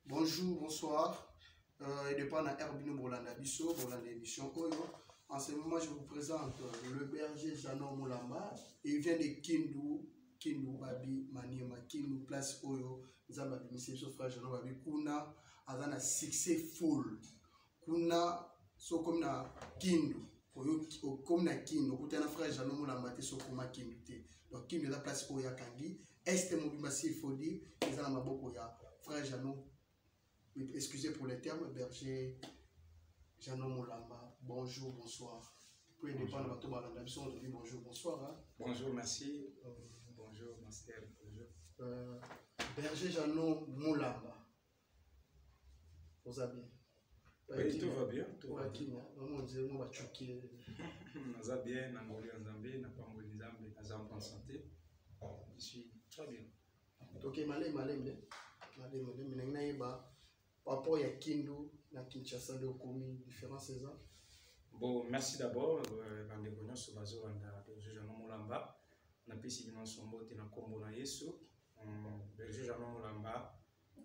Bonjour, bonsoir. Et de par Herbino Bolanda Bisso, Bolanda émission Oyo. En ce moment, je vous présente le berger Janon Moulamba. Il vient de Kindu Babi Maniema, Kindu Place Oyo. Nous avons mis ce frère Janon Babi Kuna, avec un succès full. Kuna, so comme na Kindu. Comme na Kindu, vous avez un frère Janon Moulamba, so comme na Kindu. Donc Kindu est la place Oya Kangi. Est Mobimasi, il faut dire, ils ont un maboko ya frère Janon. Excusez pour les termes, berger Janon Moulamba. Bonjour, bonsoir. Pour les dépendre de votre balade, on dit bonjour, bonsoir. Hein? Bonjour, merci. Bonjour, master. Bonjour. Berger Janon Moulamba. Vous allez bien? Oui, tout va bien. Tout va bien. On dit, on va choquer. Nous allons bien, nous allons bien, nous allons en bonne santé. Je suis très bien. Ok, malé. Par rapport à Kindu, na Kinshasa, de commis différence c'est ça? Bon, merci d'abord. Bande Gonyo Sobazo Wanda Berger Janon Moulamba. Na pisi bino sombo te na kombo na Yesu. Berger Janon Moulamba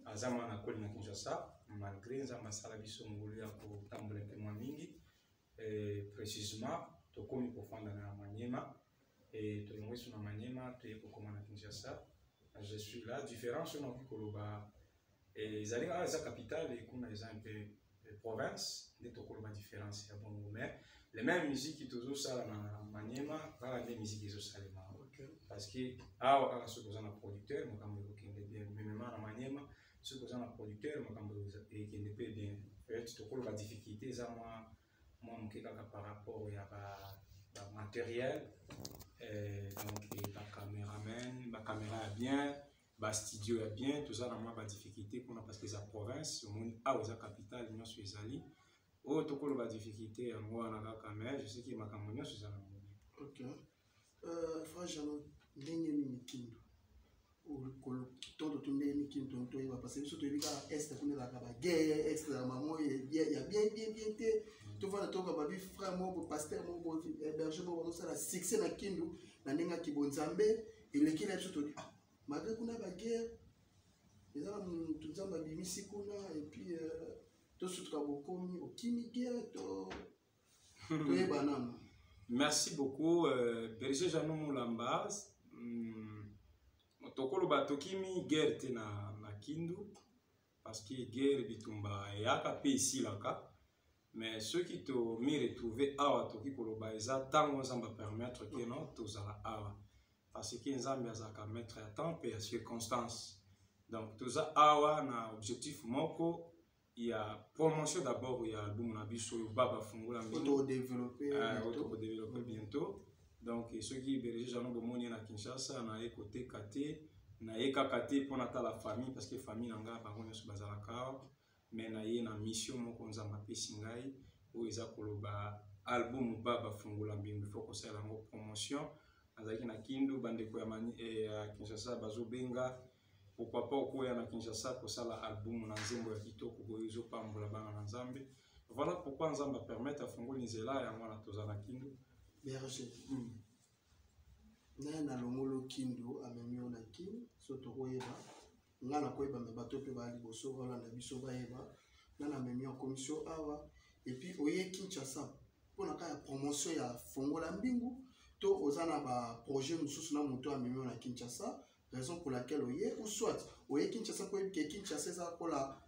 azama na koli na Kinshasa. Malgré nzamba sala biso ngulu ya ko tambola pe mwa mingi. Précisément, to komi ko fanda na Maniema et to ngwesu na Maniema to yeko koma na Kinshasa. Je suis là, différence na Koloba. Et ils allaient à la capitale et qu'on a un peu de province, des tokolo ma différence il y a bon mais les mêmes musiques qui toujours ça na Maniema, pas les musiques des autres parce que à ce que un producteur, moi quand je qui bien même na Maniema, ce que un producteur, moi quand et qui ne peut bien fait tokolo ma difficulté ça moi par rapport à matériel donc la caméraman, la caméra est bien. Bah studio est bien, tout ça dans ma difficulté qu'on a parce que la province, au monde a aux capitales, nous sommes allés. Oh, tout le difficulté en moi on a caméra, je sais qu'il m'a caméra sur ça. Ok. Frère Janon, dernier mini-kindu. Ou tout le mini-kindu, parce que surtout il y a est qu'on est là bas guerre, est là maman il y a bien tout va tout va vivre frère mon pasteur mon berger mon ça la succès na kindu na nenga kibonzambe et l'équipe surtout malgré qu'on a la guerre, les gens tout ça m'a bimisi kuna et puis tout ce que beaucoup au kimi guerre to banane. Merci beaucoup berger Janon Moulamba. Tokolo bato kimi guerre te na Kindu parce que guerre bitumba yaka pe ici là mais ceux qui te mi retrouver awa toki koloba eza tango ça va permettre que non tozala awa. Parce que Nzambe azaka mettre à temps et à circonstances. Donc tout ça awa na objectif moko il y a promotion d'abord il y a album na biso baba fungula auto développer bientôt. Donc ceux qui berger Janon bomoni na Kinshasa na côté katé na ekakate pour nata la famille parce que famille nanga bango nyoso bazala ka mais na ye na mission moko Nzambe pesi ngai o eza koloba album baba fungula mbingu faut que ça la promotion. Azaki na Kindu bandeko ya Kinshasa bazobenga pourquoi pas okoya na Kinshasa kosala album na nzembo ya kitoko boyo ezopambola bana na Nzambe. Voilà pourquoi Nzambe permettre afungoli nzela ya mwana toza na Kindu berger na longolo Kindu amemi na Kindu soto koyeba nga na koyeba me bato pe ba liboso wala na biso bayeba na memi en commission awa et puis oye Kinshasa pour na ka promotion ya fongola mbingu to ozana ba projet mususu na moto amemi na Kinshasa raison pour laquelle oye ou soit oye Kinshasa ko ke Kinshasa ça pour la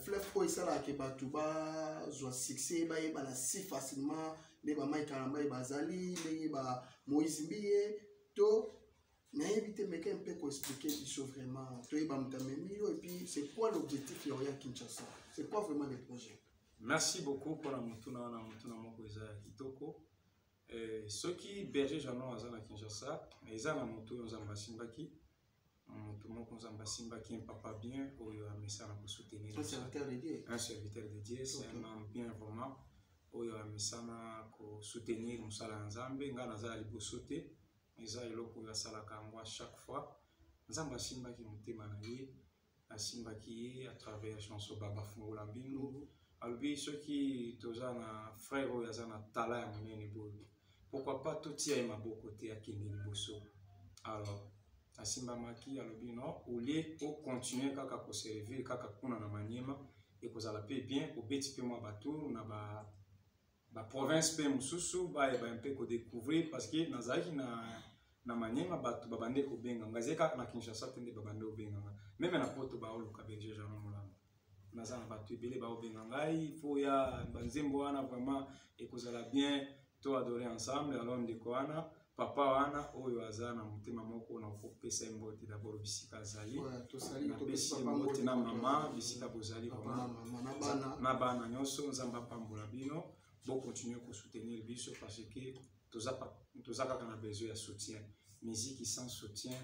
fleuve ko isala ke batuba zo succès ba yeba na si facilement les ba Mike Kalamba bazali les ba Moïse Mbiye to na éviter mais qu'un peu ko expliquer biso vraiment to yeba mutamemi et puis c'est quoi l'objectif ya oya Kinshasa c'est quoi vraiment les projets. Merci beaucoup pour la mutuna moko eza kitoko. Ceux qui berger Janon azana Kinshasa ezana moto Nzamba simbaki moto moko Nzamba simbaki un papa bien oyo amesana ko soutenir un serviteur de Dieu c'est un homme bien vraiment oyo amesana ko soutenir musala Nzambe nga nazala liboso te eza eloko ya sala kangwa chaque fois Nzamba simbaki motema na ye asimbaki à travers chanson baba fungula mbingu albi ceux qui toza na frère oyo azana tala ya monene boyo. Pourquoi pas tout y a ma beau côté à Kini Liboso. Alors, asimbamaki alobi non olie ocontinue kaka koservir kaka kuna na Maniema ekozala pe bien obeti pe mwa batour na baprovince pe mosusu bayeba mpe kodécouvrir parce que nazalaki na Maniema bato babande kobenganga ezali kaka na Kinshasa te nde babande kobenganga meme na poto baoluka berger Jeannot Mulamba naza na bato ebele baobenga ngai fo ya banzembo wana vraiment ekozala bien to adorer ensemble alors ndeko wana papa wana oyo aza na motema moko na kopesa mbote d'abord bisika azali napesi mbote na mama bisika bozali na bana nyonso nzambe apambola bino bocontinue kosoutenir biso parce que toza kaka na besoin ya soutien musique sans soutien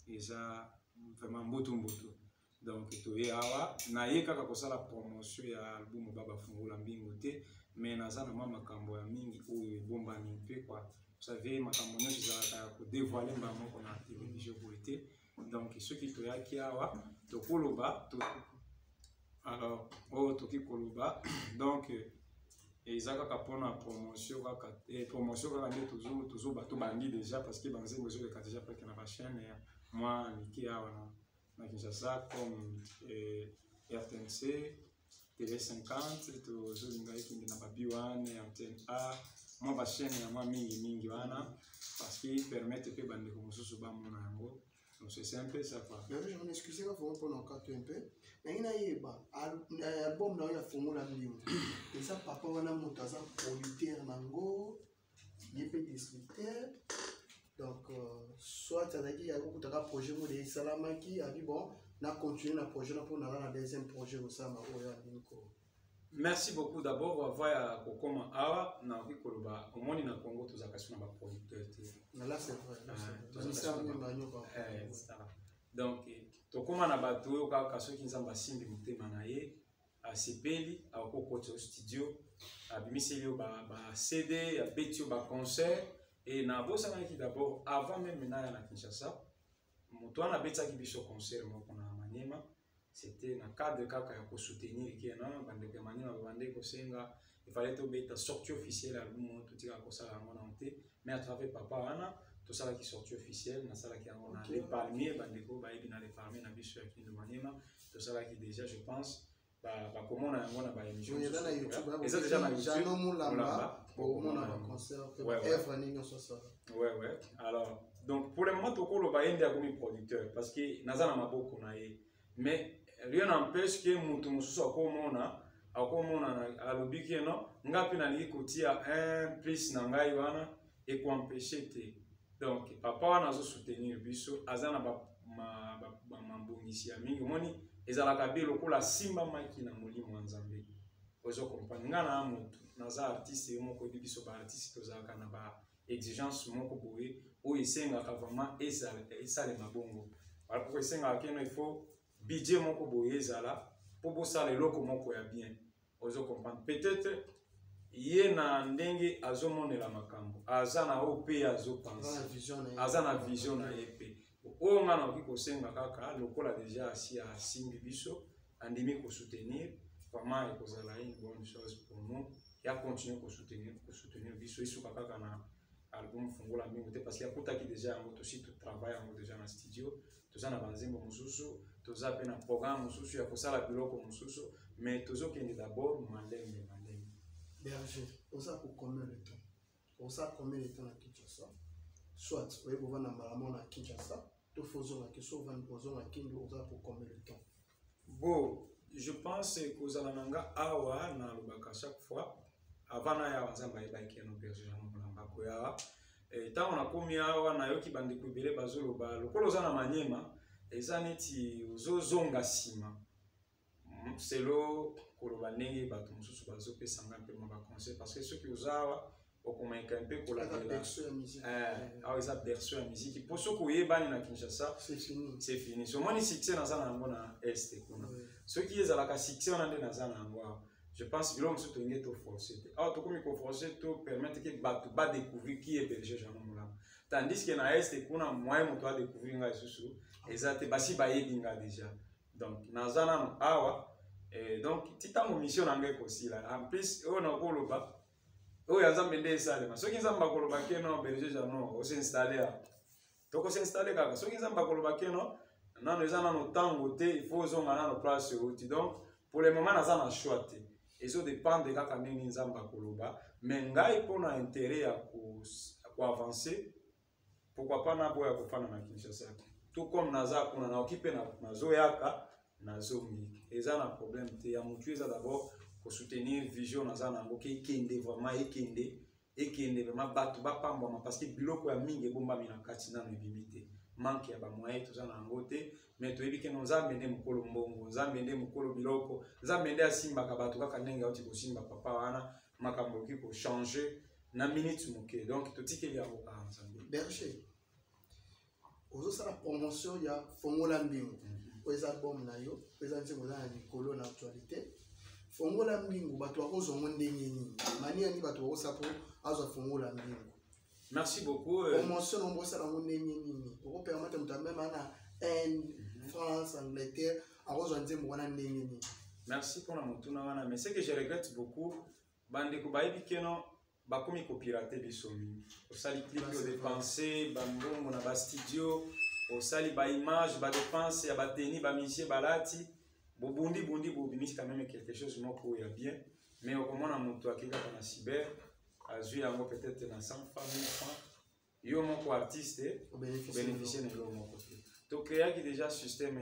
eza vraiment mbutu donc toye awa naye kaka kosala promotion ya album baba fungula mbingo te mais naza na makambo ya mingi oyo ebombani mpe quoi vous savez makambo nyonso ezalaka kodévoile bango moko na télévision boye te donc soki toyaki awa tokoloba alors oyo toki koloba donc eza kaka mpona promotion kaka nde tozoba tobandi déjà parce que banzembo ezoleka déjà preke na bachaîne mwa mike awa na Kinshasa comme RTNC, TV50, tozolinga ekindi na babi1, Antenne A, mwa bachaîne ya mwa mingi wana parce que permettre pe bandeko mosusu bamona yango. Donc c'est un peu ça quoi. Mais je m'excuse là pour prendre encore un peu. Mais ina yeba album na ya Fungula Mbingo. Et ça papa wana motaza producteur nango, yepé distributeur. Donc soit tu as dit ya ko taka projet mo de Salamaki a dit bon, na continuer na projet na pour na deuxième projet au sama oya binko. Merci beaucoup d'abord avoir kokoma awa na koloba omoni na Congo tozaka suna ba producteur te. Là c'est vrai. Donc tokoma na bato oyo kaka soki nzamba simbi motema na ye asepeli akokota studio abimiseli yo ba CD abeti yo ba concert et na bosanaki d'abord avant même na Kinshasa moto wana abetaki biso concert moko na Maniema. C'était dans le cadre de soutenir qui est là, bande Maniema bande kosenga, il fallait to beta sortie officielle album tout tira ko sala monante, mais à travers papa ana tout ça qui sortie officielle, na sala qui on a les palmiers bande ko ba ibina les palmiers na biso ya Kindu Maniema, tout ça qui déjà je pense comment on a ba émission. Et ça déjà na Jeannot Mulamba pour mon concert Evra Nino ça. Ouais. Alors donc pour le moment to ko lo ba yende comme producteur parce que nazana maboko na ye. Mais rien n'empêche que mutu mususu akomona alobi ke no ngapi na li kotia un plus na ngai wana et ko empêcher te donc papa wana azo soutenir biso azana ba mambongisi ya mingi moni ezalaka be lokola simba maki na molimo nzambe ozo comprendre ngana mutu naza artiste moko biso ba artiste tozalaka na ba exigence moko boye o esengaka vraiment esale mabongo alors pour esenga ke no il faut budget moko boye ezala po bosala eloko moko ya bien ozo comprendre peut-être ye na ndenge azomonela makambo aza na OP azopenser aza na vision na ye pe oyo nga na oki kosenga kaka lokola déjà asi asimbi biso andimi kosoutenir vraiment ekozala une bonne chose pour nous ya continuer kosoutenir biso isuka kaka na album Fungula Mbingo te parce qu'il y a kutaki déjà yango tosi to travail yango déjà na studio toza na banzembo mosusu toza pe na programme mosusu ya kosala biloko mosusu mais tozokende d'abord malenge. Berger oza pour combien de temps? Oza combien de temps na Kinshasa? Soit oye bovanda malamo na Kinshasa to fozo na kiso van pozo na Kindu oza pour combien de temps? Bon, je pense que ozala nanga awa na lobaka chaque fois avant na ya nzamba ebaki no Berger Jeannot Mulamba ko ya tant on a komi awa na yoki bandeko ebele bazoloba lokolo oza na Maniema eza neti ozozonga sima selo koloba ndenge bato mosusu bazopesanga mpe ma baconseil parce que soki oza awa okomaika mpe kolatela awa eza berceau ya musique mpo soki oyebani na Kinshasa c'est fini somoni succès naza na yango na este kuna soki ezalaka succès wana nde naza na yango awa je pense biloko mosusu tolingi toforce te awa tokomi koforce to permettre ke bato badécouvrir qui est Berger Jeannot Mulamba tandis que na este kuna moyen moto adécouvrir ngai susu eza te basi bayebi nga déjà donc naza nano awa donc titango mission na ngai kosila en plus oyo nakoloba oyo nzambe nde esalema soki nzambe akoloba ke no Berger Jeannot osinstalle toko s'installer kaka soki nzamba koloba keno nano eza nano tango te il faut zonga nano place outi donc pour le moment naza na choix te ezo dépendre kaka ndenge nzamba koloba mais ngai mpona intérêt ya ko avancer pourquoi pas na boya kofana na Kinshasa tout comme naza kuna na okipe na zoyaka na zomi eza na problème te ya mutu eza d'abord ko soutenir vision naza nango ke ikende vraiment ekende vraiment batu bapambwama parce que biloko ya mingi ebombami na kati nano ebimi te manque ya bamoyen toza na yango te mais toyebi ke no nzambe nde mokolo mbongo nzambe nde mokolo biloko nzambe nde asimbaka bato kaka ndenge auti kosimba papa wana makambo oki kochange na minute moke donc totikeli yango kaka nzambe berger ozosala promotion ya fongola mbingu oyo eza album na yo eza nzembo oza na likolo na actualité fongola mbingu bato bakozongo ndenge nini mani yani bato bakosa po azwa fongola mbingu. Merci beaucoup. Promotion nombosala ngo ndenge nini okopermettre moto amema na France, Angleterre akozwa nzembo wana ndenge nini. Merci pour la motuna wana mais ce que je regrette beaucoup bandeko bayebi keno bakomi kopirate biso mingi osali clip o dépenser bambongo na ba studio osali ba image ba dépense ya bateni ba musicien balati bobundi bobimisi quand même quelque chose moko ya bien mais au moins na moto akika na cyber azui yango peut-être na 100 francs yo moko artiste bénéficier na yo moko to créer qui déjà système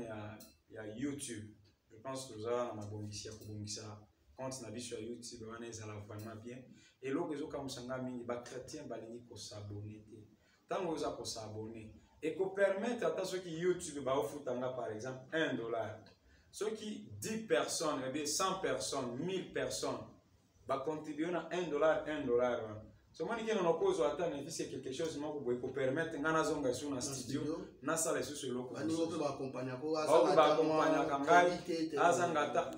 ya YouTube je pense que ça na mabongisi ya kubongisa compte na biso ya YouTube wana ezala vraiment bien et loko ezoka musanga mingi ba chrétien balingi ko s'abonner te tango oza ko s'abonner et ko permettre ata ceux qui YouTube ba ofutanga par exemple $1 ceux qui 10 personnes et bien 100 personnes 1000 personnes va contribuer à $1 so mani keno no kozo ata néfice quelque chose moko boy ko permettre ngana zonga sur na studio na sala sur ce loko ani ope ba accompagner ko accompagner kangai azangata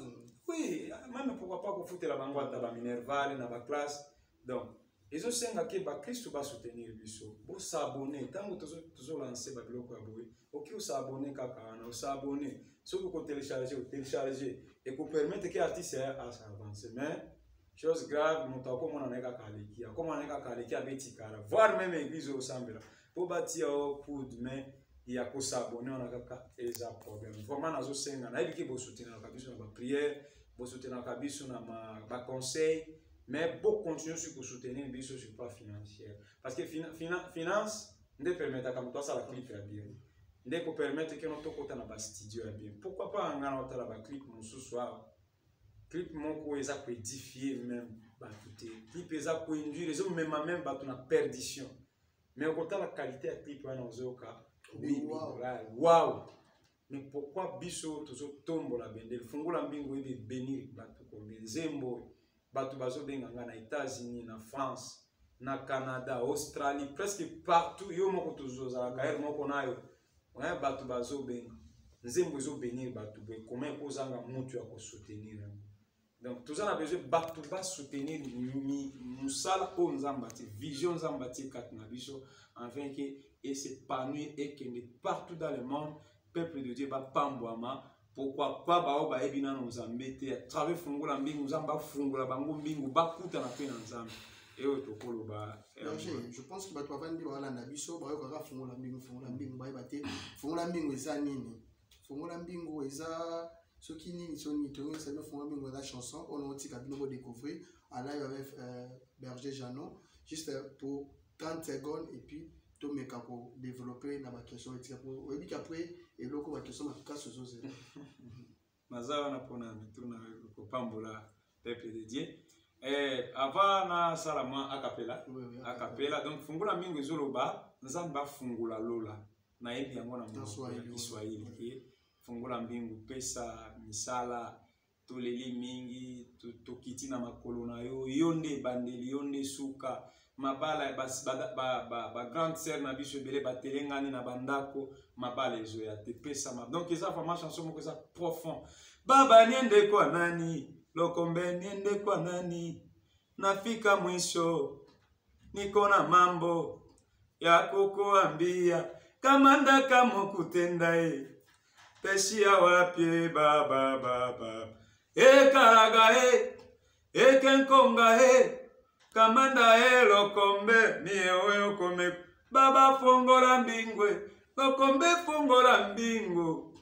oui même pourquoi pas ko futela bango ata ba minerval na ba classe donc ezo senga ke ba Christ ba soutenir biso bo s'abonner tango tozo lancer ba biloko ya boy oki o s'abonner kaka na o s'abonner so ko télécharger et ko permettre que artiste a s'avancer mais chose grave moto comme on a kaleki comme on a kaleki abeti kala voir même église au sambela pour bâtir au coup de main il y a ko s'abonner on a kaka eza problème vraiment nazo senga na ebiki bo soutenir na kabiso na ba prière bo soutenir na kabiso na ba conseil mais pour continuer sur ko soutenir biso sur pas financier parce que finance ne permet à comme toi ça la clip ya bien ne ko permettre que notre côté na ba studio ya bien pourquoi pas ngana otala ba clip musu soir clip moko eza ko édifier même batuté clip eza ko induire les hommes même batu na perdition mais au côté la qualité ya clip wana ozoka oui wow mais pourquoi biso tozo tombo la bendele fungola mbingo ebe bénir batu ko nzembo batu bazo benga na États-Unis na France na Canada Australie presque partout yo moko tozo za kaer moko nayo ouais batu bazo benga nzembo zo bénir batu be comment kozanga mutu ya ko soutenir donc tout ça a besoin batu ba soutenir musala o nzambati vision nzambati katna biso afin que et s'épanouir et que partout dans le monde peuple de Dieu ba pambwama pourquoi pas ba ba ebina no nzambete à travers fungola mbingu nzamba fungola bango mbingu bakuta na pe na nzambe et auto koloba je pense que bato bavandi ba landa biso ba yoka fungola mbingu ba ebate fungola mbingu eza nini fungola mbingu eza soki nini soni to ça me fungola mbingu eza chanson on a tika bino découvrir à live avec Berger Janon juste pour 30 secondes et puis to meka ko développer na ba question etika pour et puis après et loko ba question na cas sozo zero mazawa na pona mituna ko pambola peuple de Dieu avant na salama acapella donc fungola mbingu ezoloba nzamba fungula lola na yebi yango na Kiswahili ki fungola mbingu pesa misala toleli mingi tokiti na makolo na yo yonde bandeli yonde suka mabala ba grande sœur na biso belé batelengani na bandako mabala ezo ya te pesa donc eza vraiment chanson moko eza profond baba niende kwa nani lokombe niende kwa nani nafika mwisho niko na mambo ya kukuambia kamanda kama kutenda peshi ya wapi baba karaga kenkonga kamanda lokombe miewe okome baba fongola mbingwe kokombe fongola mbingu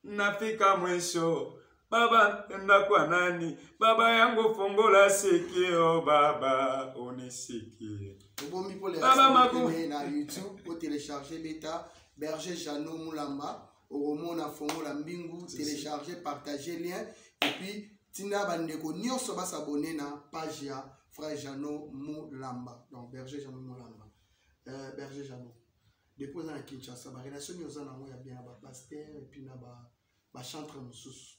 nafika mwisho baba enda kwa nani baba yangu fongola sikio baba unisikie baba maku na YouTube pour télécharger bêta Berger Jano Moulamba au na fongola mbingu télécharger partager lien et puis tina bandeko nyonso ba s'abonner na page ya frère Jano Moulamba donc Berger Jano Moulamba Berger Jano depuis dans Kinshasa ba relation nyoza na mo ya bien ba pasteur et puis na ba chanteur mususu.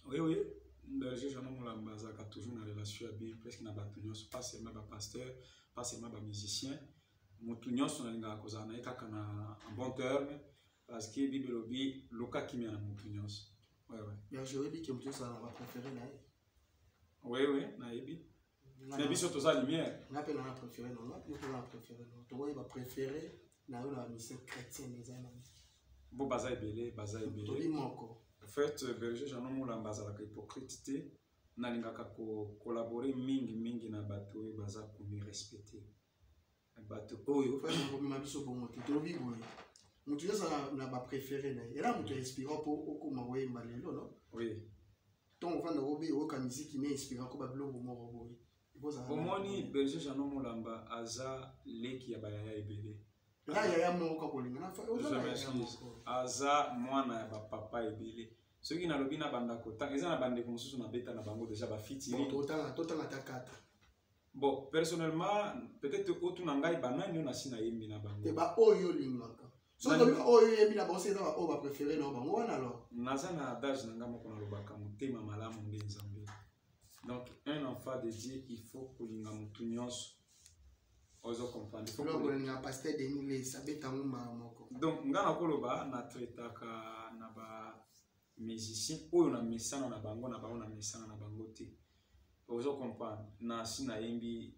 Oui Berger Jano Moulamba ça a toujours une relation bien presque na ba nyonso pas seulement ba pasteur pas seulement ba musicien mutu nyonso na linga koza na kaka na en bon terme parce que bible lobi loka kimia na mutu nyonso. Ouais. Berger Obi qui mutu ça na ba préféré na. Oui na ebi. Na biso to za lumière. On appelle na préféré non, on appelle na préféré non. To va préféré na yo na mission chrétienne les amis. Bo baza ebele. To li moko. En fait, Berger Jano Moulamba azalaka hypocrite te nalingaka collaborer mingi na bato oyo baza komi respecter bato oyo ma biso bongo te tolobi boye mutu yosa na ba préféré na era mutu inspirant po okoma koyemba lelo no. Oui ton ofanda obe oyoka miziki ne inspirant ko babiloko moko boye omoni Berger Jano Moulamba aza leki ya bayaya ebele ya moko kolinga na aza mwana ya bapapa ebele soki nalobi na bandako tanga eza na bandeko mosusu na beta na bango déjà bafitiri totanga ta 4 bon personnellement peut-être otu na ngai banani yo nasi na yembi na bango te ba oyo lingaka so lobi oyo yembi na bango c'est ba o ba préféré na bango wana alors naza na adage na ngai moko nalobaka motema malamu nde nzambe donc un enfant de Dieu il faut kolinga mutu nyonso ozo comprendre faut kolinga pasteur Denis les sabeta moko donc nga na koloba na traitaka na ba musicien oyo na mesana na bango na mesana na bango te ozo comprendre na si na yembi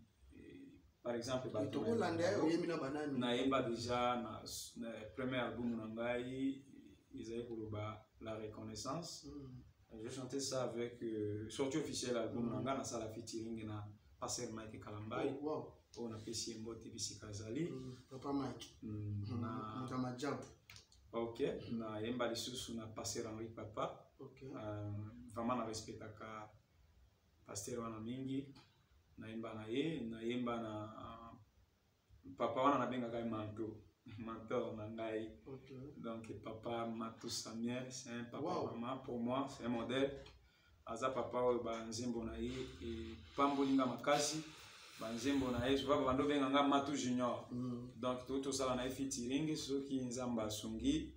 par exemple na yemba déjà na premier album na ngai ils koloba la reconnaissance je chantais ça avec sortie officielle album na ngai na sala featuring na pasteur Mike Kalambai on a pesi mbote bisika zali papa Mike na Mtamajab. Ok, na yemba lisusu na pasteur Henri Papa. Ok. Vraiment na respectaka pasteur wana mingi. Na yemba na yemba na papa wana na benga kai mentor na ngai. Ok. Donc papa Matou Samuel, c'est un papa vraiment pour moi, c'est un modèle. Aza papa ba nzembo na ye et pambolinga makasi. Banzembo na ye souvent bando benga nga Matou Junior. Donc tout ça na featuring soki nzamba sungi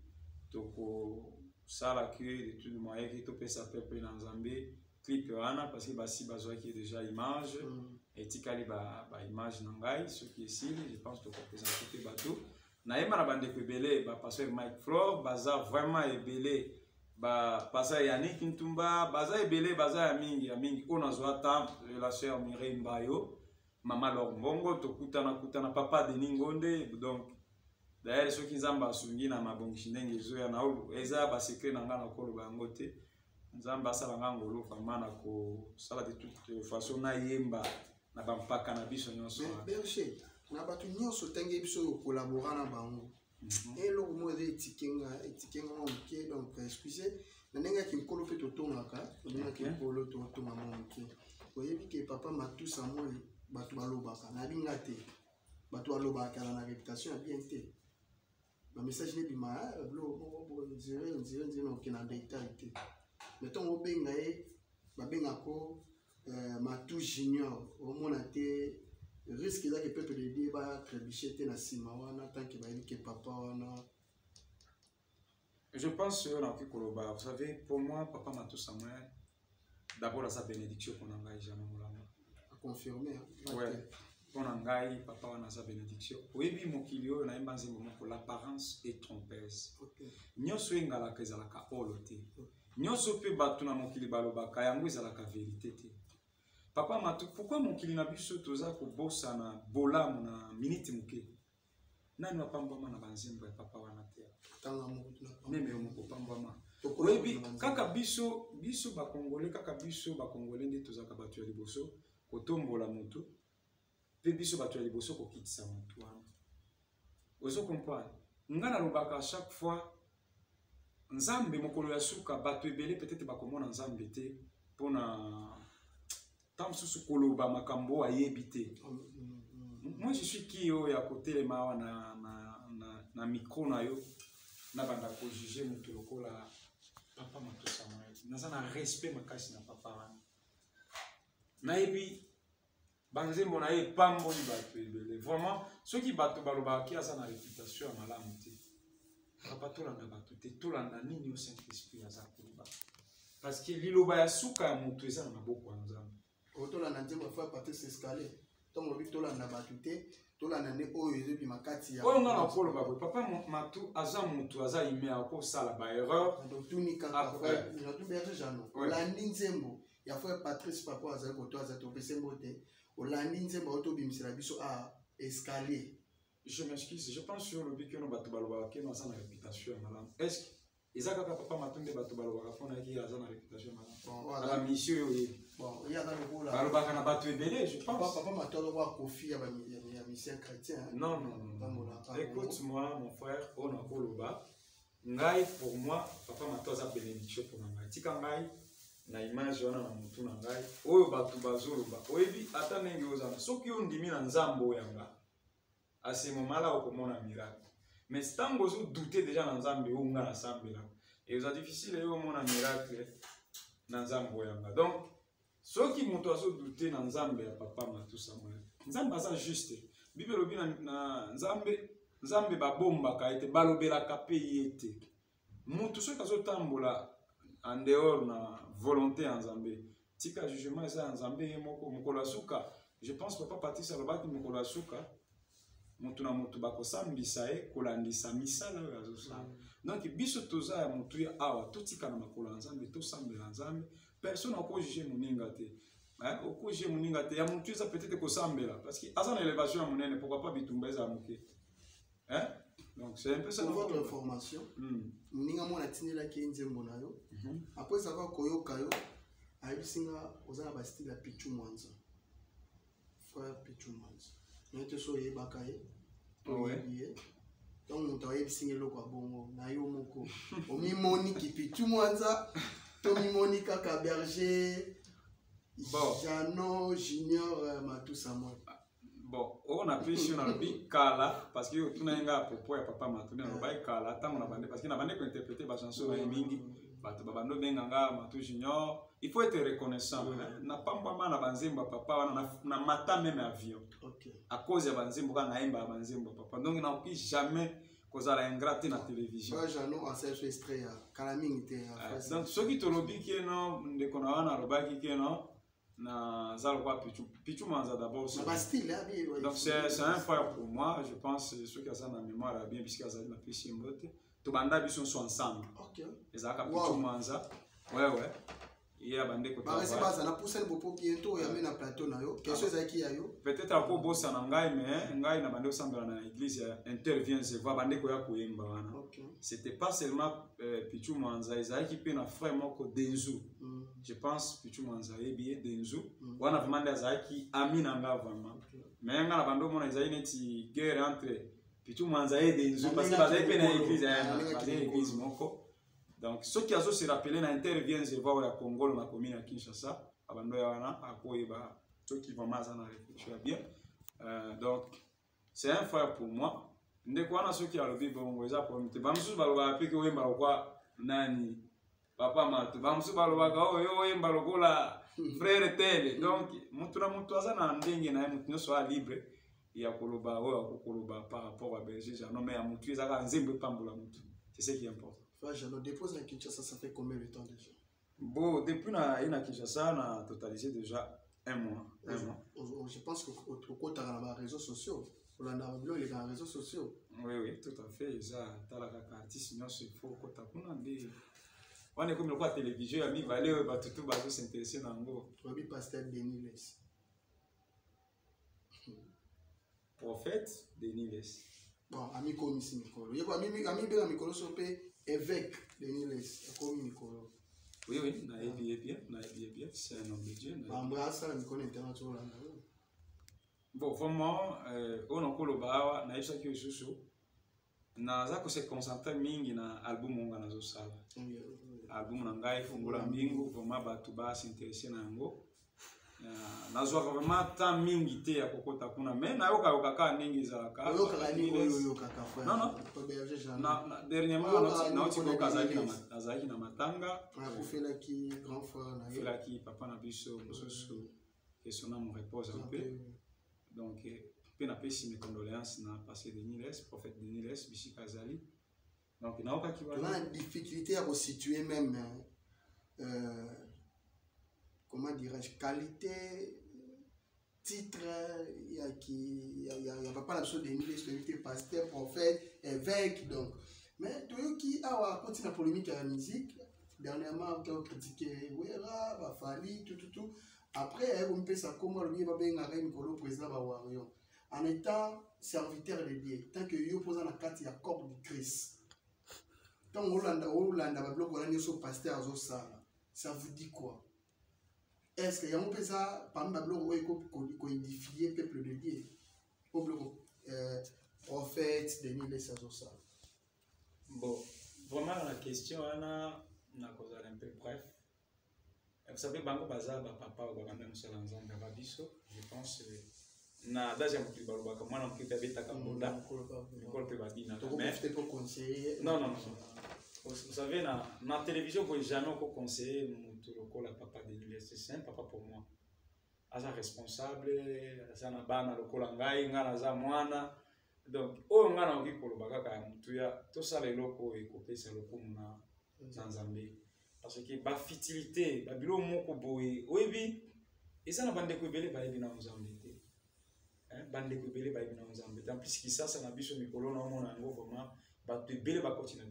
toko sala que de tout moyen qui to pesa peuple na nzambe clip wana parce que basi bazwa qui déjà image et tikali ba image na ngai ce qui est ici je pense to présenter bateau na yema na bande ebele ba pasteur Mike Flore baza vraiment ebele ba pasteur Yannick Ntumba baza ebele baza ya mingi on azwa ta la sœur Mireille Mbayo Maman Lorbongo kutana papa Denis Ngonde donc d'ailleurs ceux qui nzamba sungi na mabongishi ndenge zo ya naulu eza ba secret na ngana ko lobango te nzamba sala ngango lo fama na ko sala de toute façon na yemba na bampaka na biso nyonso Berger na batu nyonso tenge biso collaborer na bango et lo mo etikenga onke donc excusez na nenga ki nkolo pe totongaka na ki nkolo totonga monke oyebi ke papa Matou Samuel batu balobaka na binga te batu balobaka na réputation bien te ba message ne bima blo nzire no kina détail te mettons au benga ba benga ko Matou Junior au mona te risque là que peuple de Dieu ba trébucher te na sima wana tant que ba que papa wana. Je pense on a pu koloba vous savez pour moi papa Matou Samuel d'abord à sa bénédiction qu'on engage jamais Moulamba confirmé ouais pour ngai papa wana sa bénédiction oyebi mokili oyo na yemba nzembo moko l'apparence est trompeuse nyonso engala ezalaka olo te nyonso pe batu na mokili balobaka yango ezalaka vérité te papa Matou pourquoi mokili na biso toza kobosa na bolamu na minute moke nani wapambwama na banzembo ya papa wana te tanga moko meme moko pambwama oyebi kaka biso bakongole kaka biso bakongole nde tozaka batu ya liboso kotombola moto pe biso bato ya liboso kokitisa motu wana Vous comprenez? Ngana lobaka à chaque fois nzambe mokolo ya suka bato ebele peut-être bakomona nzambe te pona tant sous koloba makambo ayebite. Moi je suis qui ya côté les mawa na micro na yo na banda ko juger mutu lokola papa Matosa Samuel. Naza na respect makasi na papa wana. Na ebi banzembo na ye pamboli bato ebele. Vraiment ceux qui bato balobaka ki aza na réputation ya malamu te. Papa tolanda bato te tolanda nini au Saint-Esprit aza koloba. Parce que liloba ya suka ya mutu eza na maboko ya Nzambe. Tolanda nzembo fa Patrice Escalier. Tongo bi tolanda bato te tolanda ne oyo ezebi makati ya. Oyo ngana koloba ko papa Matu aza mutu aza ime ako sala ba erreur. Donc tuni kaka frère, na tout berger jano. Olandi nzembo ya frère Patrice papa aza ko to aza to pesembo te. Olandi nzembo auto bimisela biso a Escalier. Je m'excuse, je pense sur le bique no bato baloba ke no aza na réputation malam. Est-ce que ezaka papa Matunde bato baloba fona ki aza na réputation malam. Bon, la mission yo ye. Bon, il y a dans le rôle là. Baloba kana bato ebele, je pense. Papa Matunde wa Kofi ya mission chrétien. Non. Écoute-moi mon frère, on a koloba. Ngai pour moi, papa Matunde a bénédiction pour ngai. Tika ngai na image wana na mutu na ngai. Oyo bato bazoloba. Oyebi ata ndenge ozana. Soki yo ndimi na nzambo yanga. À ce moment-là, on commence à miracle. Mais si vous doutez déjà dans Nzambe ou dans l'assemblée là, et vous êtes difficile de voir un miracle dans Nzambe. Donc, ceux qui m'ont douté dans Nzambe, papa Matosa Samuel, Nzambe c'est juste. Bible obi na Nzambe ba bomba ka ete balobela ka payete. Mutu ceux qui sont tambola en dehors na volonté en Nzambe. Tika jugement ça en Nzambe moko mokolo suka. Je pense papa Patrice alobaki mokolo suka. Mutu na mutu bakosambisa e kolandisa misala oyo azosala. Donc biso toza ya mutu ya awa totika na makolo ya Nzambe tosambela Nzambe. Personne oko juger moninga te. Oko juger moninga te ya mutu eza peut-être kosambela parce que aza na élévation ya monene pourquoi pas bitumba eza muke. Donc c'est un peu ça. Pour votre information, moninga mona tinela ki nzembo na yo. Après ça va koyoka yo ayisinga ozana ba style ya Pichu Mwanza. Frère Pichu Mwanza. Nous sommes les bakaye. Donc nous avons signé le quoi bon na yo moko. Omi Monique Pichu Mwanza, Tommy Monique Kaka Berger, Jano Junior Matosa Samuel. Bon, on a pris sur le big kala parce que tout n'a pas propos ya papa Matu na ba kala tant on a bandé parce que na bandé ko interpréter ba chanson na mingi. Bato babando benganga Matu Junior. Il faut être reconnaissant. Na pamba na banzemba papa na mata même avion. À cause de banzembo na emba banzembo papa. Donc na oki jamais cause la ingrate na télévision. Moi j'en ai assez extrait kala mingi te. Donc ceux qui te lobi qui non de kona wana robaki qui non na zalwa Pichu Mwanza d'abord. Donc c'est un frère pour moi, je pense ceux qui ont la mémoire bien puisque ça na pisi mbote. To banda biso sont ensemble. OK. Ezaka Pichu Mwanza. Ouais. Yeah, bande ko ba c'est pas ça na pousse le bopo bientôt ya mena plateau na yo. Question za ki ya yo. Peut-être ako bossa na ngai mais ngai na bande osambela na église intervient se voit bande ko ya koyemba wana. C'était pas seulement Pichu Mwanza, ezaki pe na frère moko Denzu. Je pense Pichu Mwanza est bien Denzu. Wana vraiment ezaki ami na nga vraiment. Mais nga na bande mona ezaki neti guerre entre Pichu Mwanza et Denzu parce que bazaki pe na église moko. Donc, ceux qui ont se rappelé na intervient je vois au Congo na commune à Kinshasa, abando ya wana akoyeba ceux qui vont maza na réfléchir bien. Donc, c'est un frère pour moi. Ndeko wana ceux qui a le vivre bongo eza pour mite. Bamsu baloba pe ke oyemba kwa nani papa Matu. Bamsu baloba ka oyemba lokola frère tel. Donc, mutu na mutu aza na ndenge na mutu no soit libre. Ya koloba oyo akoloba par rapport à berger Jano mais ya mutu ezaka nzembe pambola mutu. C'est ce qui importe. Je le dépose à Kinshasa, ça fait combien de temps déjà? Bon, depuis na Kinshasa, on a totalisé déjà un mois. Je pense qu'au côté de les réseaux sociaux, on a les réseaux sociaux. Oui, tout à fait. Ça, tu as la artiste, sinon c'est faux. On est comme le télévision, ami Valé, tout va s'intéresser dans le go. Oui, pasteur Denis Les. Prophète Denis Les. Bon, ami comme ici, Mikolo. Il y a ami bien Mikolo Sopé. Évêque de Niles, comme Nicolo. Oui, bien, c'est un homme de Dieu. Bon, vraiment, on a encore le bar, on a eu ça qui est sous. naza ko se concentrer mingi na album onga nazo sala album na ngai Fungola Mbingu vraiment bato ba s'intéresser na yango nazwa vraiment temps mingi te ya kokota kuna mais nayoka kaka ndenge ezalaka non dernièrement nauti azalaki na matanga afelaki grand frère na afelaki papa na biso mosusu que son âme repose en paix donc pe na pesi mes condoléances na passé de Niles prophète de Niles bisika azali donc naoka ki wana difficulté à resituer même comment dirais-je qualité titre il y a papa la chose de Niles pasteur prophète évêque donc mais toi qui a continué la polémique à la musique dernièrement on a critiqué Wera Bafali tout après on peut ça comment le va bien arrêter le président ba Warion en étant serviteur de Dieu tant que yo posant la carte il y a corps du Christ tant Hollande va bloquer on a sur pasteur azo ça vous dit quoi? Est-ce qu'il y a un peu ça parmi les blocs qui édifier le peuple de Dieu au bloc prophète de Niles ça bon vraiment la question on a causé un peu bref. Vous savez, bango baza ba papa ou ba même seul ensemble ba biso, je pense na deuxième plus ba ba moi non kita beta kambonda école pe ba bina mais pour conseiller non vous savez na télévision vous jamais ko conseiller mutu lokola papa de Niles c'est un papa pour moi aza responsable aza na bana lokola ngai ngana za mwana donc o ngana oki koloba kaka mutu ya to sala eloko ekopesa lokumu na Nzambe parce que ba futilité ba bilo moko boye oyebi eza na bande ko ebele ba yebi na Nzambe te bande ko ebele ba yebi na Nzambe en plus ki ça na biso mikolo na mona ngo vraiment ba to ebele ba continue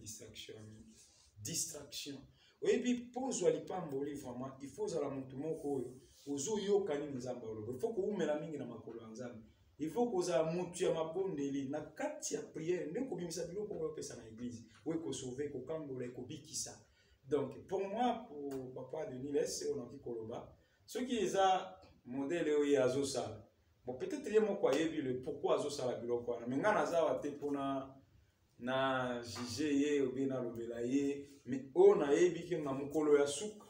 distraction oyebi pose wali pamboli vraiment il faut za la mutu moko oyo ozo yoka ni Nzambe olobo il faut ko umela mingi na makolo ya Nzambe il faut ko za mutu ya mabondeli na kati ya prière ndeko bimisa biloko ko pesa na église we ko sauver ko kangola ko bikisa. Donc, pour moi, pour papa de Niles, on a dit Koloba. Ce qui est un modèle est Azosal. Bon, peut-être il y a mon quoi, le pourquoi Azosal a bilo quoi. Mais on a zawaté pour na jije ou bien na lobelaye. Mais on a ébi que na mukolo ya souk.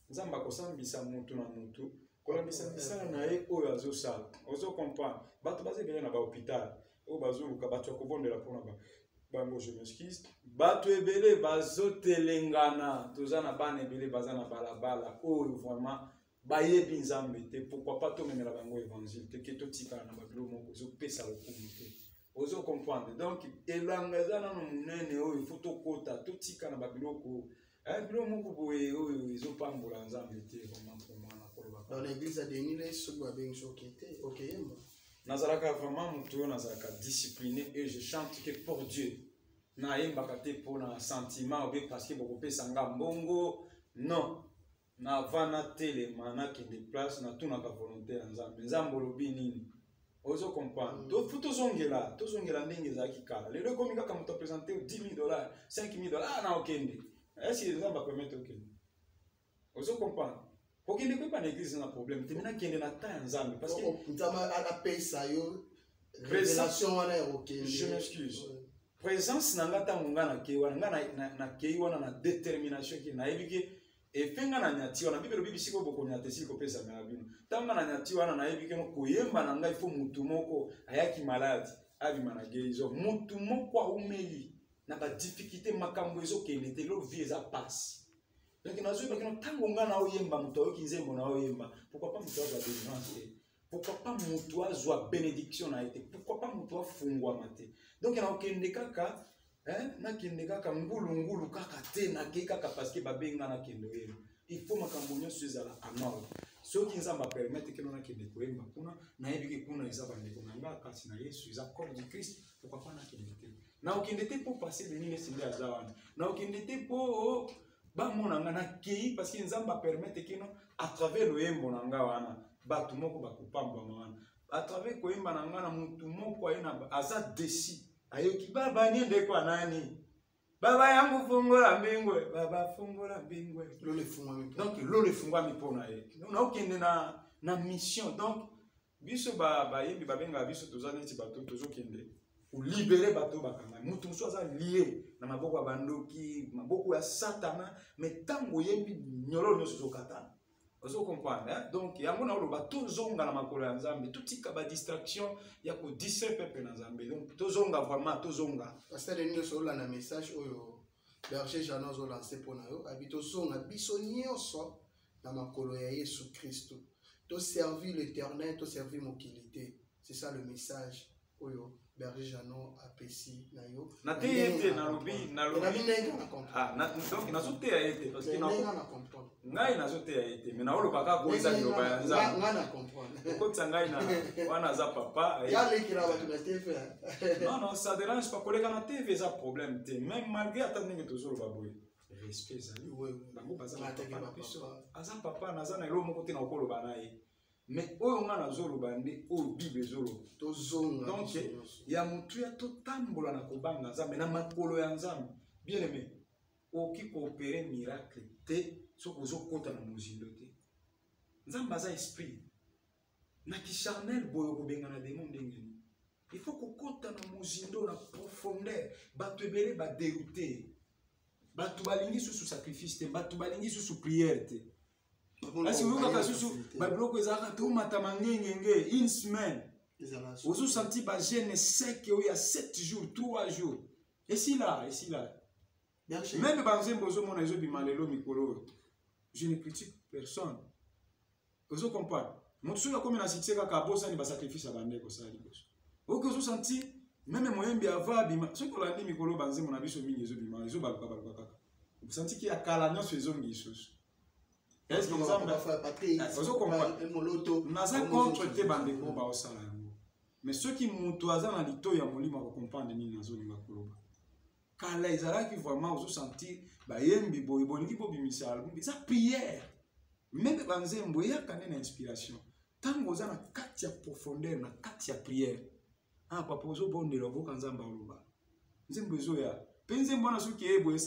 Nzamba kosambisa mutu na mutu. Kolambisa bisa na e o Azosal. Ozo comprendre. Bato basé bien na ba hôpital. O bazulu ka bato ko bondela pour na ba. Bango je m'excuse. Bato ebele bazotelengana tozana bana ebele bazana balabala oyo vraiment bayebi Nzambe te pourquoi pas to memela bango évangile te ke totika na babilo moko zo pesa lokumu te ozo comprendre donc elanga zana no munene oyo faut tokota totika na babilo ko bilo moko boye oyo ezo pambola Nzambe te vraiment pour moi na koloba dans l'église de Niles so ba ben chokete okeyema nazalaka vraiment mutu nazalaka discipliné et je chante que pour Dieu na yembaka te pour un sentiment ou bien parce que beaucoup de sanga mbongo non na vana tele mana qui déplace na tout na volonté Nzambe Nzambe lobi nini ozo comprendre to futo zongela ndenge za kikala lelo komi kaka muto présenter $10,000 $5,000 na okende est-ce que Nzambe permettre okende ozo comprendre okende ko pas l'église na problème te mena kende na ta Nzambe parce que Nzambe a pay ça yo révélation wana okende je m'excuse présence nangata mungana ke wana na ke wana na détermination ki na ebike efenga na nyati wana bibelo bibisiko boko nyate siko pesa na bino tanga na nyati wana na ebike no koyemba na ngai fo mutu moko ayaki malade abi managerizo mutu moko umeli na ba difficulté makambo ezo kende te lo vie za passe donc na zo bakino tango ngana oyemba mutu oyo kinzembo na oyemba pourquoi pas mutu azwa délivrance pourquoi pas mutu azwa bénédiction na été pourquoi pas mutu afungwa mate donc na okende kaka na kende kaka ngulu kaka te na ke kaka parce que babenga na kendo yelo il faut makambo nyonso ezala anor soki Nzambe permettre que na kende koyemba kuna na yebiki kuna eza bandeko na nga kasi na Yesu eza corps du Christ pourquoi pas na kende te na okende te pour passer de nini sinde azawana na okende te pour ba mona nga na kei parce que Nzambe permettre que à travers le yembo na nga wana batu moko bakupamba wana à travers koyemba na nga na mutu moko ayina aza desi ayoki baba niende kwa nani baba yangu fungola mbingwe baba fungola mbingwe donc lo le fungwa mi pona ye na okende na mission donc biso ba yebi babenga biso tozana ti bato tozokende pour libérer bateau bakanga mutu musu aza lié na maboko ya bandoki maboko ya satana mais tango yembi nyolo nyonso zokatana ozo comprendre hein? Donc yango na oloba tozonga na makolo ya Nzambe tutika ba distraction ya ko distraire peuple na Nzambe donc tozonga vraiment tozonga parce que nous sommes là na message oyo berger Jeannot zo lancer pour na yo habito zonga biso nyonso na makolo ya Yesu Christ to servir l'Éternel to servir mokilité c'est ça le message oyo berger Jeannot apesi na yo na te na lobi ah na donc na sote ya été parce que na comprendre ngai na sote ya été mais na oloba ka ko eza liloba ya Nzambe nga na comprendre ko tsangai na wana za papa ya lekila ba tu na TV non ça dérange pas koleka na TV ça problème te même malgré attendre que tozolo baboye respect zali bango baza na papa biso aza papa naza na elo moko te na okoloba na ye mais oyo nga na zolo bande o bible zolo tozonga donc ya mutu ya totambola na kobanga Nzambe na makolo ya Nzambe bien aimé oki coopérer miracle te soko zokota na mozindo te Nzambe aza esprit na ki charnel boyo kobenga na démon ndengeni il faut kokota na mozindo na profondeur bato ebele ba dérouté bato balingi sous sacrifice te bato balingi sous prière te asi uyoka kasusu ba bloko ezaka to matama ngengenge une semaine ozo senti ba gêne sec il y a 7 jours 3 jours et si là même banzembo ozo mona ezo bimalelo mikolo je ne critique personne ozo comprendre moto ya comme na succès kaka bosa ni ba sacrifice ya bande ko sali boso ozo ozo senti même moyembi ava bima ce ko landi mikolo banzembo na biso mingi ezo bima ezo baluka kaka vous senti ki akala nyoso ezo ngisus est-ce que Nzambe ozo comprendre naza contre te bande ko ba osala yango mais ceux qui mutu aza na lito ya molimo ko comprendre nini nazo linga koloba kala ezalaki vraiment ozo sentir ba yembi boy bolingi bo bimisa album ça prière même banzembo ya kanena inspiration tango oza na kati ya profondeur na kati ya prière ah papa ozo bondela oboka Nzambe oloba nzembo ezo ya penze mbona soki ebo